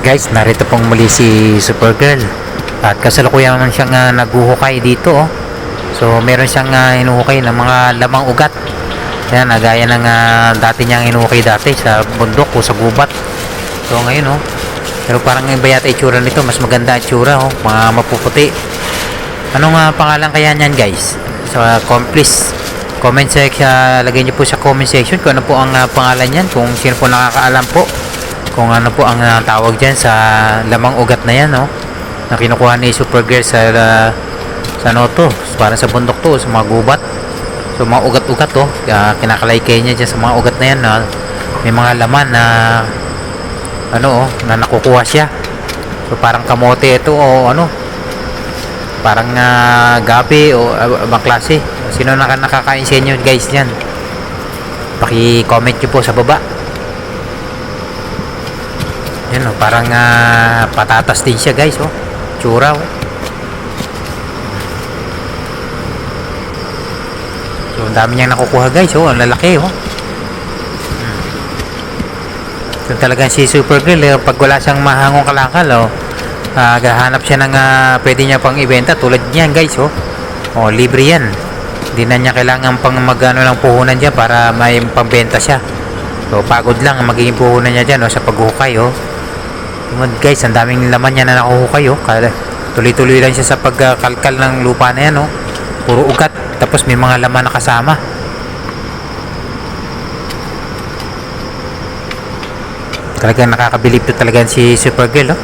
Guys, narito pong muli si Supergirl at kasalukuyan naman siyang naghuhukay dito, oh. So meron siyang hinuhukay ng mga lamang ugat. Yan, gaya ng dati niyang hinuhukay dati sa bundok o sa gubat. So ngayon, oh, pero parang iba yata itsura nito, mas maganda itsura, oh, mga mapuputi. Anong pangalan kaya niyan, guys? So please comment section, lagay niyo po sa comment section kung ano po ang pangalan niyan, kung sino po nakakaalam po kung ano po ang tawag dyan sa lamang ugat na yan, no? Na kinukuha ni Supergirl sa ano to, parang sa bundok to, sa mga gubat. So mga ugat-ugat to, kinakalaykay niya dyan sa mga ugat na yan, na may mga laman na ano, oh, na nakukuha siya. So parang kamote ito, o ano, parang gabi o ibang klase. Sino nakakain sa inyo, guys, yan? Paki-comment nyo po sa baba. Yan, oh, parang patatas din siya, guys, oh. Tsura, oh. So ang dami niyang nakukuha, guys, oh. Ang lalaki, oh. So talagang si Supergirl, pag wala siyang mahangong kalakal, oh, gahanap siya ng pwede niya pang ibenta tulad niyan, guys, oh. Oh, libre yan. Hindi na niya kailangan pang magano ng puhunan dyan para may pambenta siya. So pagod lang ang magiging puhunan niya dyan, oh, sa paghukay, oh. Guys, ang daming laman niya na nakuhukay, oh. Tuloy-tuloy lang siya sa pagkalkal ng lupa na yan, oh. Puro ugat, tapos may mga laman na kasama. Talagang nakakabilib to talaga si Supergirl, oh.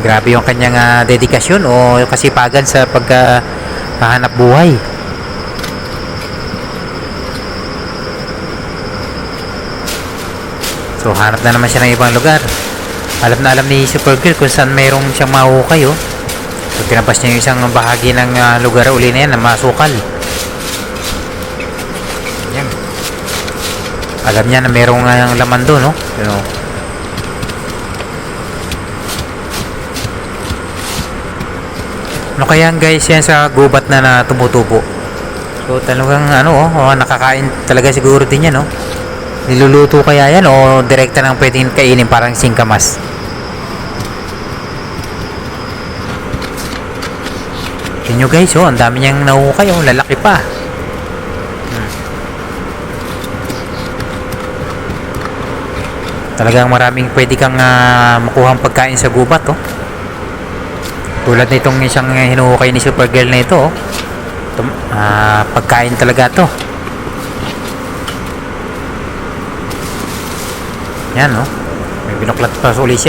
Grabe yung kanyang dedikasyon o kasipagan sa paghahanap buhay. So hanap na naman siya ng ibang lugar. Alam na alam ni Supergirl kung saan mayroong siyang mahukay, oh. So pinabas niya yung isang bahagi ng lugar uli na yan na masukal. Yan. Alam niya na mayroong laman doon, no? You know. Ano kaya, guys, yan sa gubat na tumutubo? So talagang ano, oh, nakakain talaga siguro din yan, no? Niluluto kaya yan o direkta nang pwedeng kainin parang singkamas? Tingnan nyo, guys, oh, ang dami niyang nahuhukay, oh, lalaki pa. Talagang maraming pwede kang makuhang pagkain sa gubat, oh. Tulad nitong isang hinuhukay ni Supergirl na ito, oh. Pagkain talaga to. Yan, no? May binuklat pa sa uli siya.